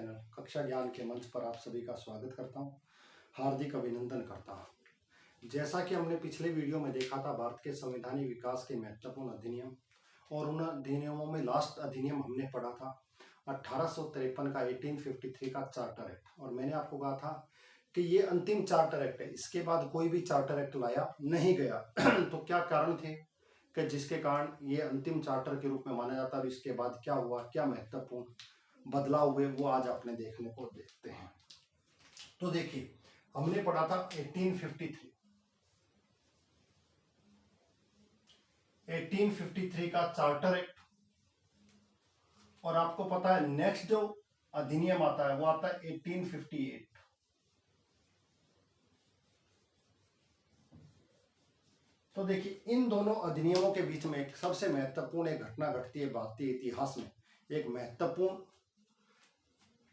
Channel कक्षा ज्ञान के मंच पर आप सभी का स्वागत करता हूं, हार्दिक अभिनंदन करता हूं। जैसा कि हमने पिछले वीडियो में देखा था, भारत के संवैधानिक विकास के महत्वपूर्ण अधिनियम और उन अधिनियमों में लास्ट अधिनियम हमने पढ़ा था 1853 का 1853 का चार्टर एक्ट। और मैंने आपको कहा था कि ये अंतिम चार्टर एक्ट है, इसके बाद कोई भी चार्टर एक्ट लाया नहीं गया। तो क्या कारण थे कि जिसके कारण ये अंतिम चार्टर के रूप में माना जाता है। इसके बाद क्या हुआ, क्या महत्वपूर्ण बदलाव हुए, वो आज अपने देखने को देखते हैं। तो देखिए, हमने पढ़ा था 1853 का चार्टर एक्ट। और आपको पता है नेक्स्ट जो अधिनियम आता है वो आता है 1858। तो देखिए, इन दोनों अधिनियमों के बीच में एक सबसे महत्वपूर्ण एक घटना घटती है भारतीय इतिहास में, एक महत्वपूर्ण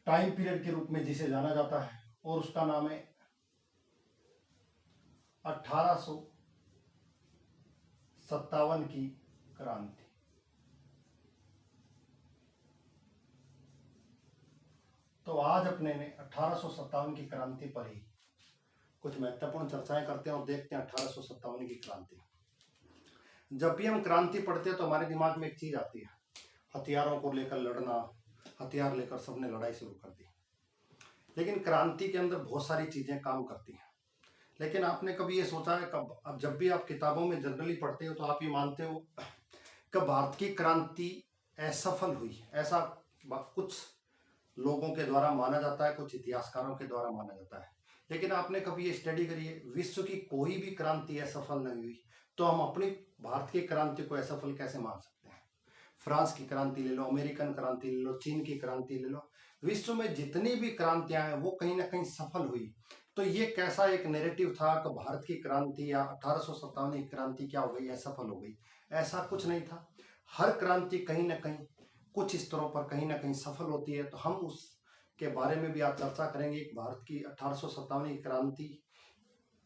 टाइम पीरियड के रूप में जिसे जाना जाता है, और उसका नाम है 1857 की क्रांति। तो आज अपने ने 1857 की क्रांति पर ही कुछ महत्वपूर्ण चर्चाएं करते हैं और देखते हैं 1857 की क्रांति। जब भी हम क्रांति पढ़ते हैं तो हमारे दिमाग में एक चीज आती है, हथियारों को लेकर लड़ना, हथियार लेकर सबने लड़ाई शुरू कर दी। लेकिन क्रांति के अंदर बहुत सारी चीजें काम करती हैं। लेकिन आपने कभी ये सोचा है, कब अब जब भी आप किताबों में जनरली पढ़ते हो तो आप ये मानते हो कि भारत की क्रांति असफल हुई, ऐसा कुछ लोगों के द्वारा माना जाता है, कुछ इतिहासकारों के द्वारा माना जाता है। लेकिन आपने कभी ये स्टडी करिए, विश्व की कोई भी क्रांति असफल नहीं हुई, तो हम अपनी भारत की क्रांति को असफल कैसे मान सकते हैं? फ्रांस की क्रांति ले लो, अमेरिकन क्रांति ले लो, चीन की क्रांति ले लो, विश्व में जितनी भी क्रांतियां हैं वो कहीं ना कहीं सफल हुई। तो ये कैसा एक नैरेटिव था कि भारत की क्रांति या 1857 की क्रांति क्या हो गई, असफल हो गई? ऐसा कुछ नहीं था। हर क्रांति कहीं ना कहीं कुछ स्तरों पर कहीं ना कहीं सफल होती है। तो हम उसके बारे में भी आज चर्चा करेंगे। भारत की 1857 की क्रांति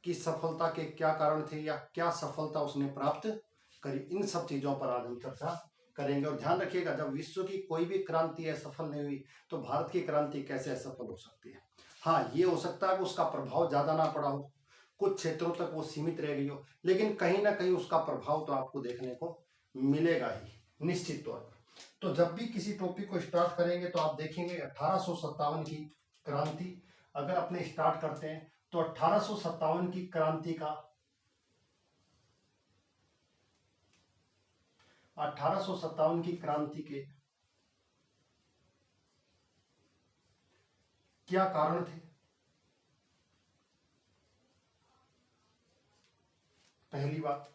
की सफलता के क्या कारण थे या क्या सफलता उसने प्राप्त करी, इन सब चीजों पर आज हम चर्चा करेंगे। और ध्यान रखिएगा, जब विश्व की कोई भी क्रांति असफल नहीं हुई तो भारत की क्रांति कैसे असफल हो सकती है? हाँ, ये हो सकता है कि उसका प्रभाव ज्यादा ना पड़ा हो, कुछ क्षेत्रों तक वो सीमित रह गई हो, लेकिन कहीं ना कहीं उसका प्रभाव तो आपको देखने को मिलेगा ही, निश्चित तौर पर। तो जब भी किसी टॉपिक को स्टार्ट करेंगे तो आप देखेंगे 1857 की क्रांति अगर अपने स्टार्ट करते हैं तो 1857 की क्रांति का 1857 की क्रांति के क्या कारण थे? पहली बात,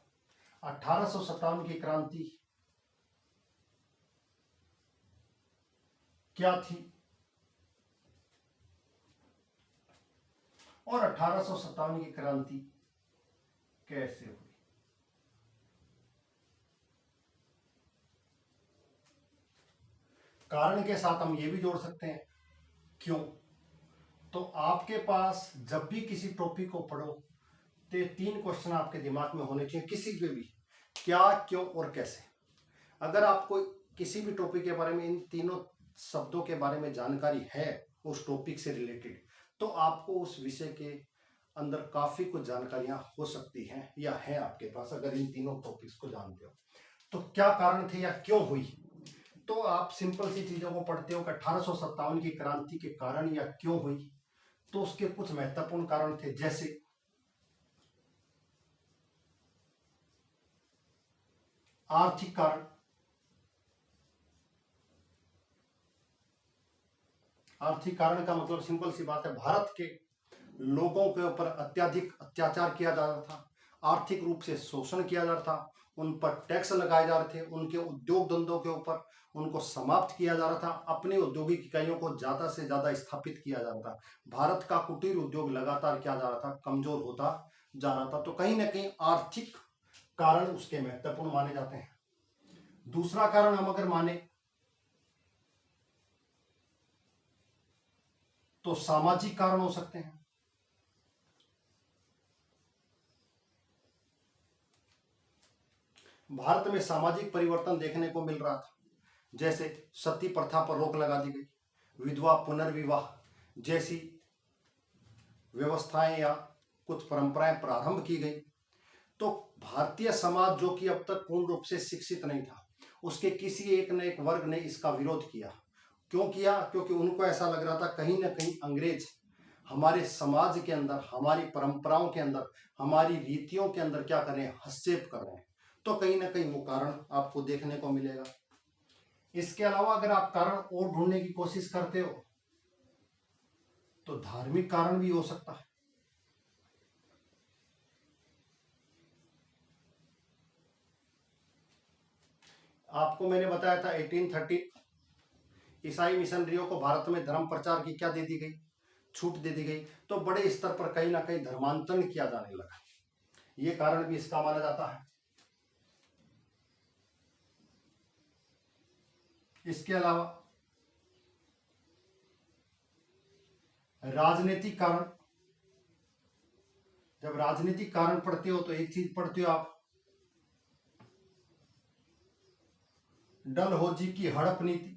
1857 की क्रांति क्या थी और 1857 की क्रांति कैसे हुई? कारण के साथ हम ये भी जोड़ सकते हैं क्यों। तो आपके पास जब भी किसी टॉपिक को पढ़ो तो 3 क्वेश्चन आपके दिमाग में होने चाहिए, किसी पे भी, क्या, क्यों और कैसे। अगर आपको किसी भी टॉपिक के बारे में इन तीनों शब्दों के बारे में जानकारी है उस टॉपिक से रिलेटेड, तो आपको उस विषय के अंदर काफी कुछ जानकारियां हो सकती हैं या है आपके पास, अगर इन तीनों टॉपिक्स को जानते हो। तो क्या कारण थे या क्यों हुई? तो आप सिंपल सी चीजों को पढ़ते हो कि 1857 की क्रांति के कारण या क्यों हुई, तो उसके कुछ महत्वपूर्ण कारण थे, जैसे आर्थिक कारण। आर्थिक कारण का मतलब सिंपल सी बात है, भारत के लोगों के ऊपर अत्यधिक अत्याचार किया जा रहा था, आर्थिक रूप से शोषण किया जा रहा था, उन पर टैक्स लगाए जा रहे थे, उनके उद्योग धंधों के ऊपर उनको समाप्त किया जा रहा था, अपनी औद्योगिक इकाइयों को ज्यादा से ज्यादा स्थापित किया जा रहा था। भारत का कुटीर उद्योग लगातार क्या जा रहा था, कमजोर होता जा रहा था। तो कहीं ना कहीं आर्थिक कारण उसके महत्वपूर्ण माने जाते हैं। दूसरा कारण हम अगर माने तो सामाजिक कारण हो सकते हैं। भारत में सामाजिक परिवर्तन देखने को मिल रहा था, जैसे सती प्रथा पर रोक लगा दी गई, विधवा पुनर्विवाह जैसी व्यवस्थाएं या कुछ परंपराएं प्रारंभ की गई, तो भारतीय समाज जो कि अब तक पूर्ण रूप से शिक्षित नहीं था, उसके किसी एक न एक वर्ग ने इसका विरोध किया। क्यों किया? क्योंकि उनको ऐसा लग रहा था कहीं ना कहीं अंग्रेज हमारे समाज के अंदर, हमारी परंपराओं के अंदर, हमारी रीतियों के अंदर क्या कर रहे हैं, हस्तक्षेप कर रहे हैं। तो कहीं ना कहीं वो कारण आपको देखने को मिलेगा। इसके अलावा अगर आप कारण और ढूंढने की कोशिश करते हो तो धार्मिक कारण भी हो सकता है। आपको मैंने बताया था 1830 ईसाई मिशनरियों को भारत में धर्म प्रचार की क्या दे दी गई, छूट दे दी गई। तो बड़े स्तर पर कहीं ना कहीं धर्मांतरण किया जाने लगा, ये कारण भी इसका माना जाता है। इसके अलावा राजनीतिक कारण, जब राजनीतिक कारण पढ़ते हो तो एक चीज पढ़ते हो आप, डलहौजी की हड़प नीति,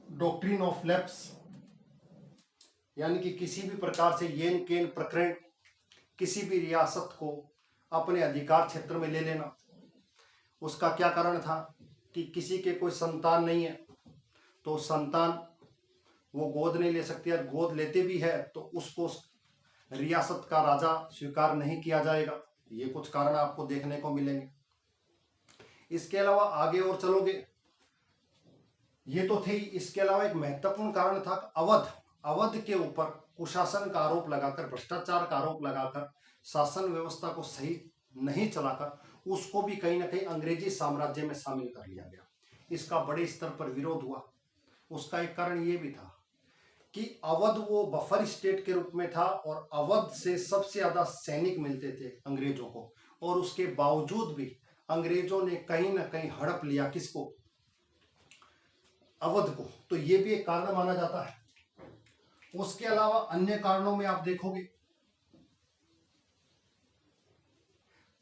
डॉक्ट्रिन ऑफ लैप्स, यानी कि किसी भी प्रकार से येन केन प्रकरण, किसी भी रियासत को अपने अधिकार क्षेत्र में ले लेना। उसका क्या कारण था कि किसी के कोई संतान नहीं है तो संतान वो गोद नहीं ले सकती, और गोद लेते भी है तो उसको रियासत का राजा स्वीकार नहीं किया जाएगा। ये कुछ कारण आपको देखने को मिलेंगे। इसके अलावा आगे और चलोगे, ये तो थे। इसके अलावा एक महत्वपूर्ण कारण था अवध के ऊपर कुशासन का आरोप लगाकर, भ्रष्टाचार का आरोप लगाकर, शासन व्यवस्था को सही नहीं चलाकर उसको भी कहीं ना कहीं अंग्रेजी साम्राज्य में शामिल कर लिया गया। इसका बड़े स्तर पर विरोध हुआ। उसका एक कारण ये भी था कि अवध वो बफर स्टेट के रूप में था और अवध से सबसे ज्यादा सैनिक मिलते थे अंग्रेजों को, और उसके बावजूद भी अंग्रेजों ने कहीं ना कहीं हड़प लिया किसको, अवध को। तो ये भी एक कारण माना जाता है। उसके अलावा अन्य कारणों में आप देखोगे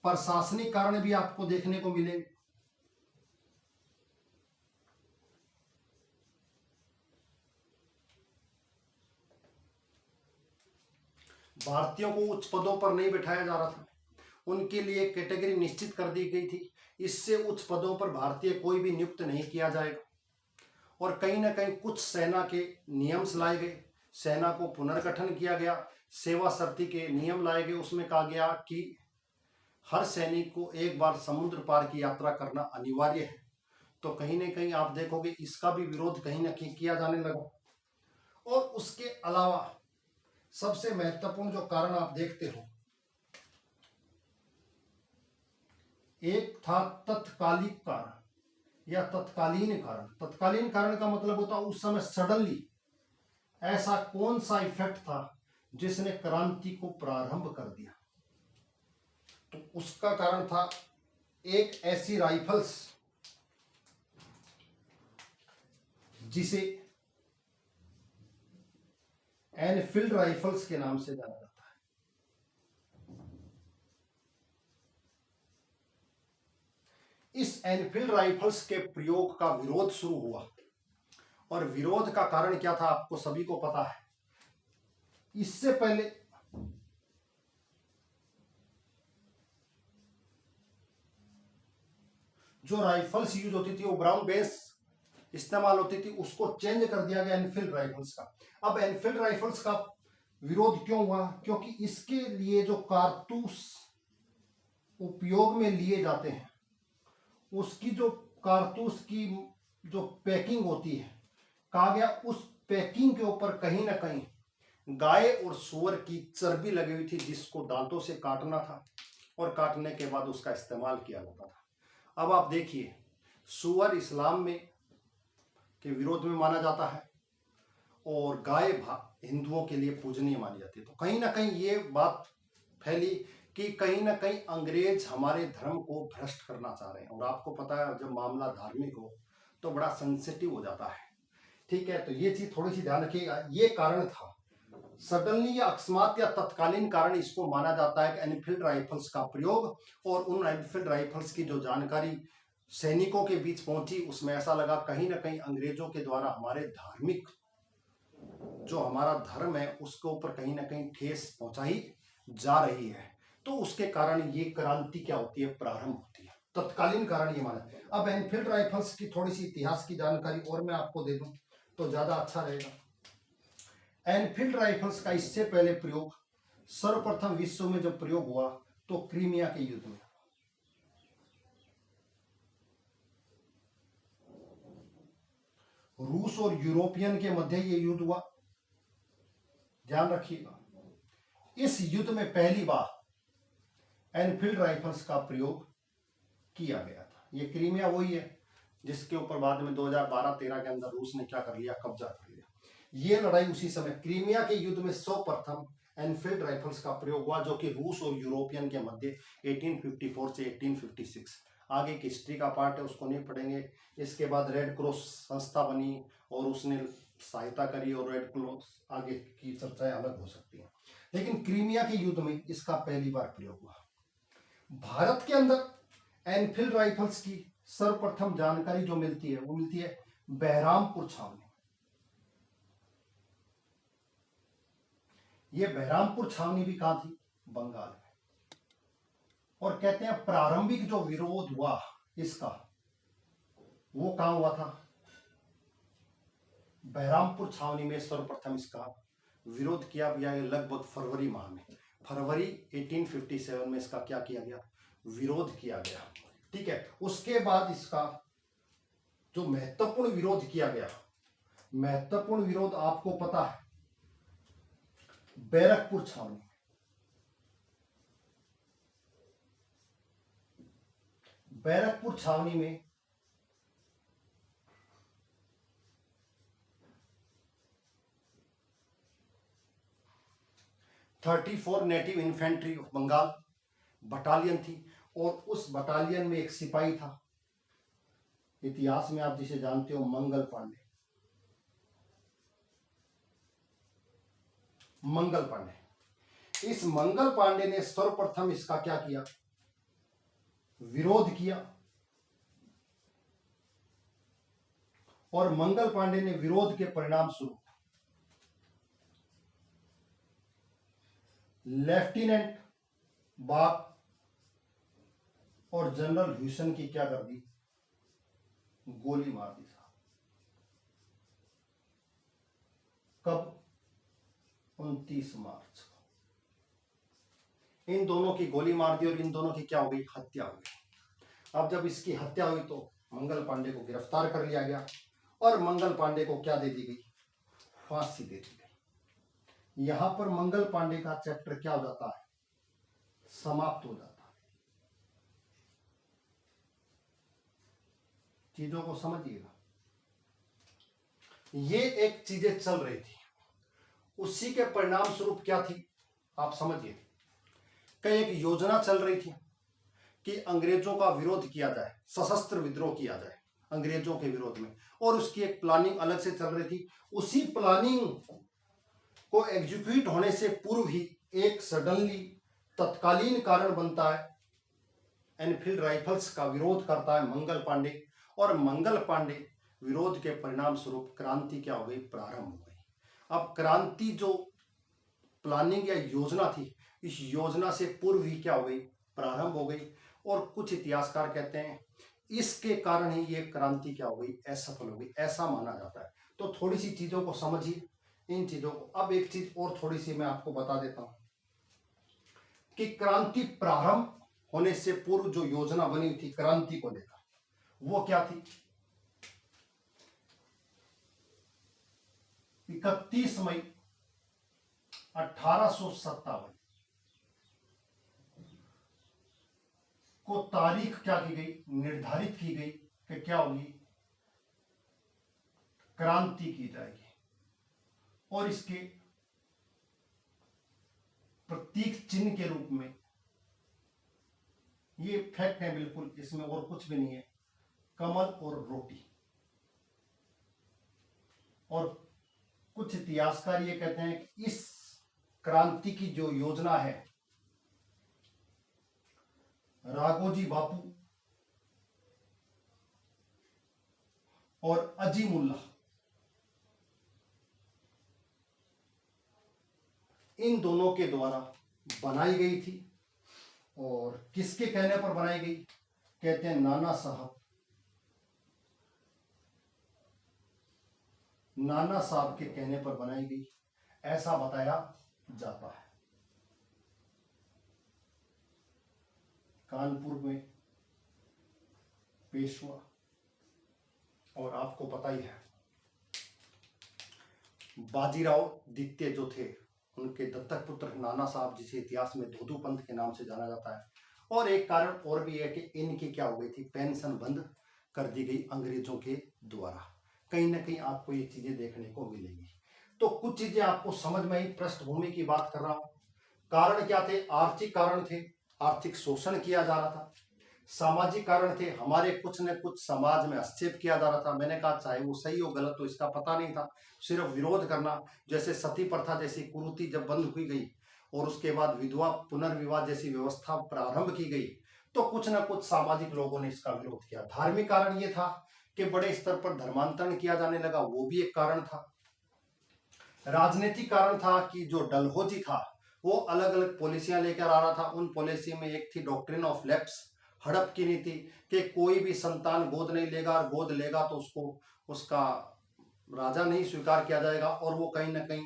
प्रशासनिक कारण भी आपको देखने को मिलेंगे। भारतीयों को उच्च पदों पर नहीं बिठाया जा रहा था, उनके लिए कैटेगरी निश्चित कर दी गई थी, इससे उच्च पदों पर भारतीय कोई भी नियुक्त नहीं किया जाएगा। और कहीं ना कहीं कुछ सेना के नियम लाए गए, सेना को पुनर्गठन किया गया, सेवा शर्ती के नियम लाए गए। उसमें कहा गया कि हर सैनिक को एक बार समुद्र पार की यात्रा करना अनिवार्य है। तो कहीं ना कहीं आप देखोगे इसका भी विरोध कहीं ना कहीं किया जाने लगा। और उसके अलावा सबसे महत्वपूर्ण जो कारण आप देखते हो, एक था तत्कालिक कारण या तत्कालीन कारण। तत्कालीन कारण का मतलब होता है उस समय सडनली ऐसा कौन सा इफेक्ट था जिसने क्रांति को प्रारंभ कर दिया। तो उसका कारण था एक ऐसी राइफल्स जिसे एनफील्ड राइफल्स के नाम से जाना जाता है। इस एनफील्ड राइफल्स के प्रयोग का विरोध शुरू हुआ, और विरोध का कारण क्या था आपको सभी को पता है। इससे पहले जो राइफल्स यूज होती थी वो ब्राउन बेस इस्तेमाल होती थी, उसको चेंज कर दिया गया एनफील्ड राइफल्स का। अब एनफील्ड राइफल्स का विरोध क्यों हुआ? क्योंकि इसके लिए जो कारतूस उपयोग में लिए जाते हैं, उसकी जो कारतूस की जो पैकिंग होती है, कहा गया उस पैकिंग के ऊपर कहीं ना कहीं गाय और सूअर की चर्बी लगी हुई थी, जिसको दांतों से काटना था और काटने के बाद उसका इस्तेमाल किया जाता था। अब आप देखिए, सूअर इस्लाम में के विरोध में माना जाता है और गाय हिंदुओं के लिए पूजनीय मानी जाती है। तो कहीं ना कहीं ये बात फैली कि कहीं ना कहीं अंग्रेज हमारे धर्म को भ्रष्ट करना चाह रहे हैं। और आपको पता है जब मामला धार्मिक हो तो बड़ा सेंसिटिव हो जाता है, ठीक है। तो ये चीज थोड़ी सी ध्यान रखिएगा। ये कारण था सडनली या अकस्मात या तत्कालीन कारण इसको माना जाता है कि एनफील्ड राइफल्स का प्रयोग और उन एनफील्ड राइफल्स की जो जानकारी सैनिकों के बीच पहुंची, उसमें ऐसा लगा कहीं ना कहीं अंग्रेजों के द्वारा हमारे धार्मिक जो हमारा धर्म है उसके ऊपर कहीं ना कहीं ठेस पहुंचाई जा रही है। तो उसके कारण ये क्रांति क्या होती है, प्रारंभ होती है। तत्कालीन कारण ये माना। अब एनफील्ड राइफल्स की थोड़ी सी इतिहास की जानकारी और मैं आपको दे दूं तो ज्यादा अच्छा रहेगा। एनफील्ड राइफल्स का इससे पहले प्रयोग सर्वप्रथम विश्व में जब प्रयोग हुआ तो क्रीमिया के युद्ध में। रूस और यूरोपियन के मध्य ये युद्ध हुआ, ध्यान रखिएगा। इस युद्ध में पहली बार एनफील्ड राइफल्स का प्रयोग किया गया था। ये क्रीमिया वही है जिसके ऊपर बाद में 2012-13 के अंदर रूस ने क्या कर लिया, कब्जा कर लिया। ये लड़ाई उसी समय क्रीमिया के युद्ध में सर्वप्रथम एनफील्ड राइफल्स का प्रयोग हुआ, जो कि रूस और यूरोपियन के मध्य 1854 से 1856। आगे की हिस्ट्री का पार्ट है, उसको नहीं पढ़ेंगे। इसके बाद रेड क्रॉस संस्था बनी और उसने सहायता करी, और रेड क्रॉस आगे की चर्चाएं अलग हो सकती हैं, लेकिन क्रीमिया के युद्ध में इसका पहली बार प्रयोग हुआ। भारत के अंदर एनफील्ड राइफल्स की सर्वप्रथम जानकारी जो मिलती है वो मिलती है बहरामपुर छावनी। ये बहरामपुर छावनी भी कहां थी, बंगाल में। और कहते हैं प्रारंभिक जो विरोध हुआ इसका, वो कहां हुआ था, बहरामपुर छावनी में सर्वप्रथम इसका विरोध किया गया। लगभग फरवरी माह में, फरवरी 1857 में इसका क्या किया गया, विरोध किया गया। ठीक है। उसके बाद इसका जो महत्वपूर्ण विरोध किया गया, महत्वपूर्ण विरोध आपको पता है, बैरकपुर छावनी। बैरकपुर छावनी में (34 native infantry of Bengal battalion थी, और उस बटालियन में एक सिपाही था, इतिहास में आप जिसे जानते हो, मंगल पांडे। मंगल पांडे, इस मंगल पांडे ने सर्वप्रथम इसका क्या किया, विरोध किया। और मंगल पांडे ने विरोध के परिणाम स्वरूप लेफ्टिनेंट बाग और जनरल ह्यूसन की क्या कर दी, गोली मार दी साहब। कब, 29 मार्च को इन दोनों की गोली मार दी और इन दोनों की क्या हो गई, हत्या हो गई। अब जब इसकी हत्या हुई तो मंगल पांडे को गिरफ्तार कर लिया गया और मंगल पांडे को क्या दे दी गई, फांसी दे दी गई। यहां पर मंगल पांडे का चैप्टर क्या हो जाता है, समाप्त हो जाता है। चीजों को समझिएगा, ये एक चीजें चल रही थी, उसी के परिणाम स्वरूप क्या थी, आप समझिए। कई एक योजना चल रही थी कि अंग्रेजों का विरोध किया जाए, सशस्त्र विद्रोह किया जाए अंग्रेजों के विरोध में, और उसकी एक प्लानिंग अलग से चल रही थी। उसी प्लानिंग को एग्जीक्यूट होने से पूर्व ही एक सडनली तत्कालीन कारण बनता है, एनफील्ड राइफल्स का विरोध करता है मंगल पांडे, और मंगल पांडे विरोध के परिणाम स्वरूप क्रांति क्या हो गई, प्रारंभ हो गई। अब क्रांति जो प्लानिंग या योजना थी, इस योजना से पूर्व ही क्या हो गई, प्रारंभ हो गई। और कुछ इतिहासकार कहते हैं इसके कारण ही ये क्रांति क्या हो गई, असफल हो गई, ऐसा माना जाता है। तो थोड़ी सी चीजों को समझिए, इन चीजों को। अब एक चीज और थोड़ी सी मैं आपको बता देता हूं कि क्रांति प्रारंभ होने से पूर्व जो योजना बनी थी क्रांति को लेकर, वो क्या थी, 31 मई 1857 को तारीख क्या की गई, निर्धारित की गई कि क्या होगी, क्रांति की जाएगी। और इसके प्रतीक चिन्ह के रूप में, ये फैक्ट है बिल्कुल, इसमें और कुछ भी नहीं है, कमल और रोटी। और कुछ इतिहासकार ये कहते हैं कि इस क्रांति की जो योजना है, राघोजी बापू और अजीमुल्लाह, इन दोनों के द्वारा बनाई गई थी। और किसके कहने पर बनाई गई? कहते हैं नाना साहब, नाना साहब के कहने पर बनाई गई, ऐसा बताया जाता है। कानपुर में पेशवा, और आपको पता ही है बाजीराव द्वितीय जो थे, उनके दत्तक पुत्र नाना साहब, जिसे इतिहास में धोधू पंथ के नाम से जाना जाता है। और एक कारण और भी है कि इनकी क्या हो गई थी, पेंशन बंद कर दी गई अंग्रेजों के द्वारा। कहीं ना कहीं आपको ये चीजें देखने को मिलेगी। तो कुछ चीजें आपको समझ में आई, पृष्ठभूमि की बात कर रहा हूं। कारण क्या थे? आर्थिक कारण थे, आर्थिक शोषण किया जा रहा था। सामाजिक कारण थे, हमारे कुछ न कुछ समाज में हस्तक्षेप किया जा रहा था। मैंने कहा चाहे वो सही हो गलत हो इसका पता नहीं था, सिर्फ विरोध करना। जैसे सती प्रथा जैसी कुरीति जब बंद हुई गई और उसके बाद विधवा पुनर्विवाह जैसी व्यवस्था प्रारंभ की गई, तो कुछ न कुछ सामाजिक लोगों ने इसका विरोध किया। धार्मिक कारण ये था कि बड़े स्तर पर धर्मांतरण किया जाने लगा, वो भी एक कारण था। राजनीतिक कारण था कि जो डलहौजी था वो अलग अलग पॉलिसियां लेकर आ रहा था। उन पॉलिसी में एक थी डॉक्ट्रिन ऑफ लैप्स, हड़प की नीति, कि कोई भी संतान गोद नहीं लेगा, और गोद लेगा तो उसको उसका राजा नहीं स्वीकार किया जाएगा, और वो कहीं ना कहीं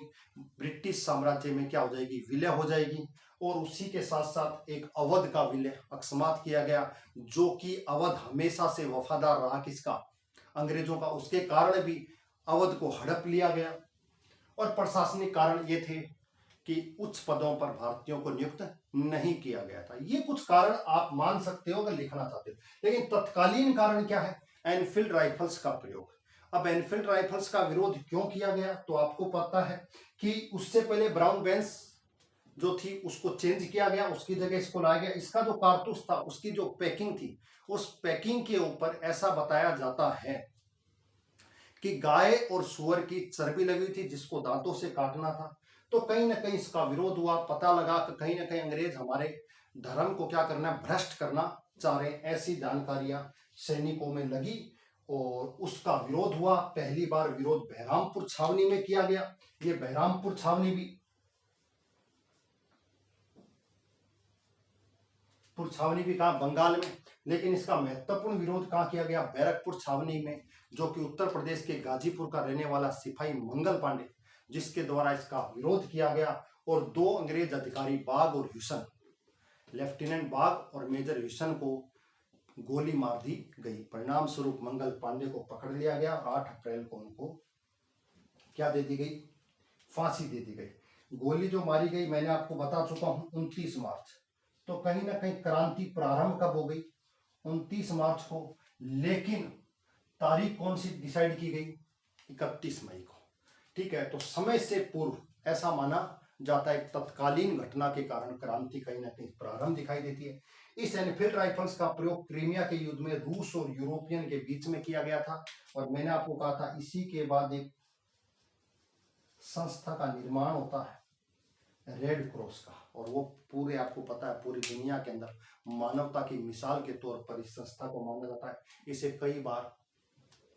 ब्रिटिश साम्राज्य में क्या हो जाएगी, विलय हो जाएगी। और उसी के साथ साथ एक अवध का विलय अकस्मात किया गया, जो कि अवध हमेशा से वफादार रहा किसका, अंग्रेजों का। उसके कारण भी अवध को हड़प लिया गया। और प्रशासनिक कारण ये थे कि उच्च पदों पर भारतीयों को नियुक्त नहीं किया गया था। ये कुछ कारण आप मान सकते हो अगर लिखना चाहते हो। लेकिन तत्कालीन कारण क्या है? एनफील्ड राइफल्स का प्रयोग। अब एनफील्ड राइफल्स का विरोध क्यों किया गया? तो आपको पता है कि उससे पहले ब्राउन बेंस जो थी उसको चेंज किया गया, उसकी जगह इसको लाया गया। इसका जो कारतूस था, उसकी जो पैकिंग थी, उस पैकिंग के ऊपर ऐसा बताया जाता है कि गाय और सुअर की चर्बी लगी हुई थी, जिसको दांतों से काटना था। तो कहीं ना कहीं इसका विरोध हुआ। पता लगा कि कहीं ना कहीं अंग्रेज हमारे धर्म को क्या करना है, भ्रष्ट करना चाह रहे हैं। ऐसी जानकारियां सैनिकों में लगी और उसका विरोध हुआ। पहली बार विरोध बहरामपुर छावनी में किया गया। ये बहरामपुर छावनी भी कहा बंगाल में, लेकिन इसका महत्वपूर्ण विरोध कहाँ किया गया? बैरकपुर छावनी में, जो कि उत्तर प्रदेश के गाजीपुर का रहने वाला सिपाही मंगल पांडे, जिसके द्वारा इसका विरोध किया गया। और दो अंग्रेज अधिकारी बाग और ह्यूसन, लेफ्टिनेंट बाग और मेजर ह्यूसन को गोली मार दी गई। परिणाम स्वरूप मंगल पांडे को पकड़ लिया गया और 8 अप्रैल को उनको क्या दे दी गई? फांसी दे दी गई। गोली जो मारी गई मैंने आपको बता चुका हूं, 29 मार्च। तो कहीं ना कहीं क्रांति प्रारंभ कब हो गई? 29 मार्च को। लेकिन तारीख कौन सी डिसाइड की गई? 31 मई को। ठीक है, तो समय से पूर्व ऐसा माना जाता है। तत्कालीन घटना के कारण क्रांति कहीं ना कहीं प्रारंभ दिखाई देती है। इस एनफील्ड राइफल्स का प्रयोग क्रीमिया के युद्ध में रूस और यूरोपियन के बीच में किया गया था। और मैंने आपको कहा था इसी के बाद एक संस्था का निर्माण होता है, रेड क्रॉस का। और वो पूरे, आपको पता है, पूरी दुनिया के अंदर मानवता की मिसाल के तौर पर इस संस्था को माना जाता है। इसे कई बार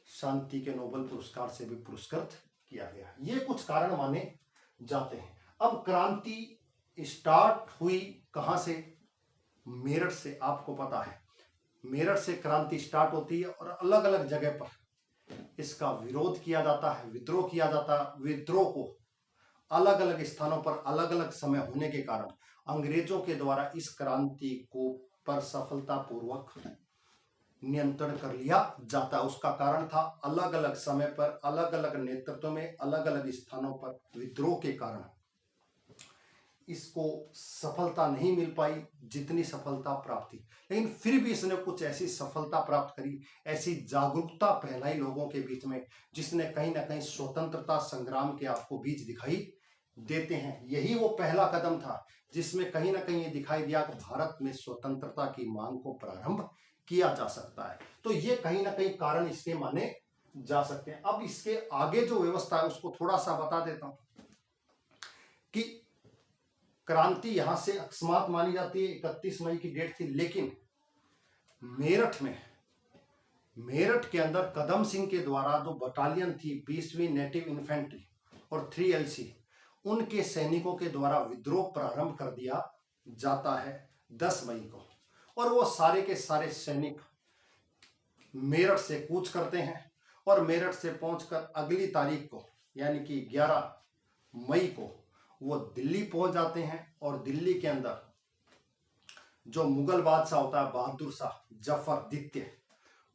शांति के नोबेल पुरस्कार से भी पुरस्कृत किया गया। ये कुछ कारण माने जाते हैं। अब क्रांति स्टार्ट हुई कहां से? मेरठ से। आपको पता है मेरठ से क्रांति स्टार्ट होती है और अलग अलग जगह पर इसका विरोध किया जाता है, विद्रोह किया जाता है। विद्रोह को अलग अलग स्थानों पर अलग अलग समय होने के कारण अंग्रेजों के द्वारा इस क्रांति को पर सफलतापूर्वक नियंत्रण कर लिया जाता है। उसका कारण था अलग अलग समय पर अलग अलग नेतृत्व में अलग अलग स्थानों पर विद्रोह के कारण इसको सफलता नहीं मिल पाई जितनी सफलता प्राप्त थी। लेकिन फिर भी इसने कुछ ऐसी सफलता प्राप्त करी, ऐसी जागरूकता फैलाई लोगों के बीच में, जिसने कहीं ना कहीं स्वतंत्रता संग्राम के आपको बीज दिखाई देते हैं। यही वो पहला कदम था जिसमें कहीं ना कहीं ये दिखाई दिया कि भारत में स्वतंत्रता की मांग को प्रारंभ किया जा सकता है। तो ये कहीं ना कहीं कारण इसके माने जा सकते हैं। अब इसके आगे जो व्यवस्था है उसको थोड़ा सा बता देता हूं कि क्रांति यहां से अकस्मात मानी जाती है, 31 मई की डेट थी। लेकिन मेरठ में मेरठ के अंदर कदम सिंह के द्वारा जो बटालियन थी 20वीं नेटिव इन्फेंट्री और 3LC, उनके सैनिकों के द्वारा विद्रोह प्रारंभ कर दिया जाता है 10 मई को। और वो सारे के सारे सैनिक मेरठ से कूच करते हैं और मेरठ से पहुंचकर अगली तारीख को यानी कि 11 मई को वो दिल्ली पहुंच जाते हैं। और दिल्ली के अंदर जो मुगल बादशाह होता है बहादुर शाह जफर द्वितीय,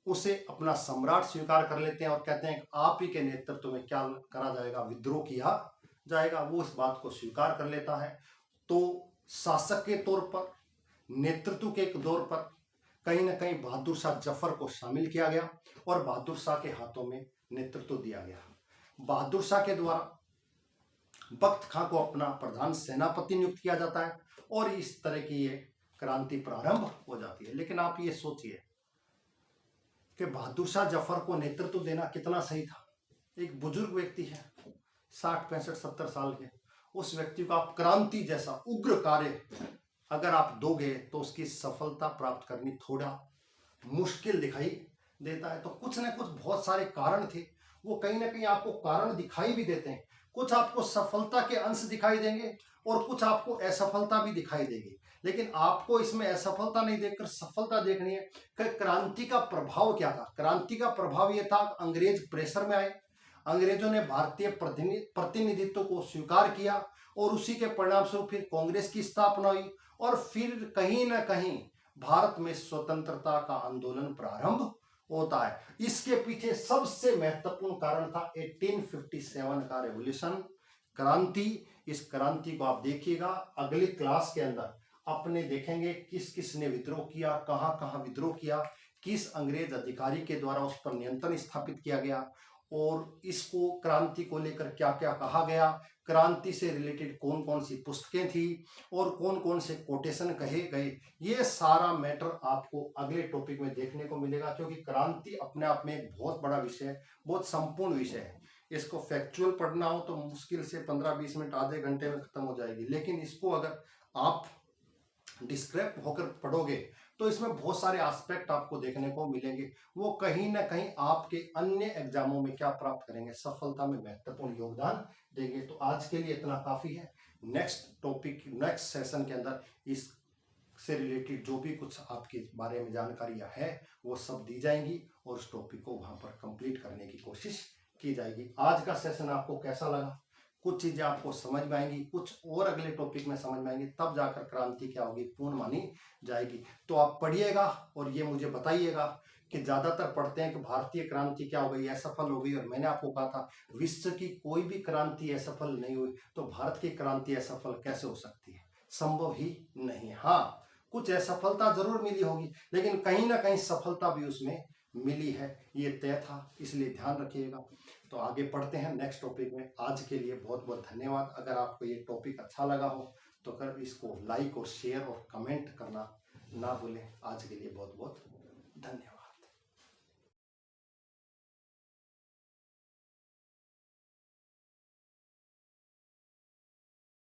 उसे अपना सम्राट स्वीकार कर लेते हैं और कहते हैं कि आप ही के नेतृत्व में क्या करा जाएगा, विद्रोह किया जाएगा। वो इस बात को स्वीकार कर लेता है। तो शासक के तौर पर, नेतृत्व के दौर पर कहीं ना कहीं बहादुर शाह जफर को शामिल किया गया और बहादुर शाह के हाथों में नेतृत्व दिया गया। बहादुर शाह के द्वारा बख्त खां को अपना प्रधान सेनापति नियुक्त किया जाता है और इस तरह की ये क्रांति प्रारंभ हो जाती है। लेकिन आप ये सोचिए कि बहादुर शाह जफर को नेतृत्व देना कितना सही था। एक बुजुर्ग व्यक्ति है, 60, 65, 70 साल के, उस व्यक्ति को आप क्रांति जैसा उग्र कार्य अगर आप दोगे तो उसकी सफलता प्राप्त करनी थोड़ा मुश्किल दिखाई देता है। तो कुछ ना कुछ बहुत सारे कारण थे, वो कहीं ना कहीं आपको कारण दिखाई भी देते हैं। कुछ आपको सफलता के अंश दिखाई देंगे और कुछ आपको असफलता भी दिखाई देगी। लेकिन आपको इसमें असफलता नहीं देखकर सफलता देखनी है कि क्रांति का प्रभाव क्या था। क्रांति का प्रभाव यह था, अंग्रेज प्रेशर में आए, अंग्रेजों ने भारतीय प्रतिनिधित्व को स्वीकार किया और उसी के परिणाम स्वरूप फिर कांग्रेस की स्थापना हुई और फिर कहीं ना कहीं भारत में स्वतंत्रता का आंदोलन प्रारंभ होता है। इसके पीछे सबसे महत्वपूर्ण कारण था 1857 का रेवोल्यूशन, क्रांति। इस क्रांति को आप देखिएगा अगली क्लास के अंदर अपने देखेंगे किस किस ने विद्रोह किया, कहां कहां विद्रोह किया, किस अंग्रेज अधिकारी के द्वारा उस पर नियंत्रण स्थापित किया गया और इसको क्रांति को लेकर क्या क्या कहा गया, क्रांति से रिलेटेड कौन कौन सी पुस्तकें थी और कौन कौन से कोटेशन कहे गए। ये सारा मैटर आपको अगले टॉपिक में देखने को मिलेगा, क्योंकि क्रांति अपने आप में एक बहुत बड़ा विषय है, बहुत संपूर्ण विषय है। इसको फैक्चुअल पढ़ना हो तो मुश्किल से 15-20 मिनट, आधे घंटे में खत्म हो जाएगी। लेकिन इसको अगर आप डिस्क्रिप्ट होकर पढ़ोगे तो इसमें बहुत सारे एस्पेक्ट आपको देखने को मिलेंगे। वो कहीं ना कहीं आपके अन्य एग्जामों में क्या प्राप्त करेंगे, सफलता में महत्वपूर्ण योगदान देंगे। तो आज के लिए इतना काफी है। नेक्स्ट टॉपिक, नेक्स्ट सेशन के अंदर इस से रिलेटेड जो भी कुछ आपके बारे में जानकारियां है वो सब दी जाएंगी और उस टॉपिक को वहां पर कंप्लीट करने की कोशिश की जाएगी। आज का सेशन आपको कैसा लगा? कुछ चीजें आपको समझ में आएंगी, कुछ और अगले टॉपिक में समझ में आएंगी, तब जाकर क्रांति क्या होगी, पूर्ण मानी जाएगी। तो आप पढ़िएगा और ये मुझे बताइएगा कि ज्यादातर पढ़ते हैं कि भारतीय क्रांति क्या हो गई, असफल हो गई। और मैंने आपको कहा था विश्व की कोई भी क्रांति असफल नहीं हुई, तो भारत की क्रांति असफल कैसे हो सकती है? संभव ही नहीं। हाँ, कुछ असफलता जरूर मिली होगी, लेकिन कहीं ना कहीं सफलता भी उसमें मिली है, ये तय था। इसलिए ध्यान रखिएगा। तो आगे पढ़ते हैं नेक्स्ट टॉपिक में। आज के लिए बहुत बहुत धन्यवाद। अगर आपको ये टॉपिक अच्छा लगा हो तो कर इसको लाइक और शेयर और कमेंट करना ना भूलें। आज के लिए बहुत बहुत धन्यवाद।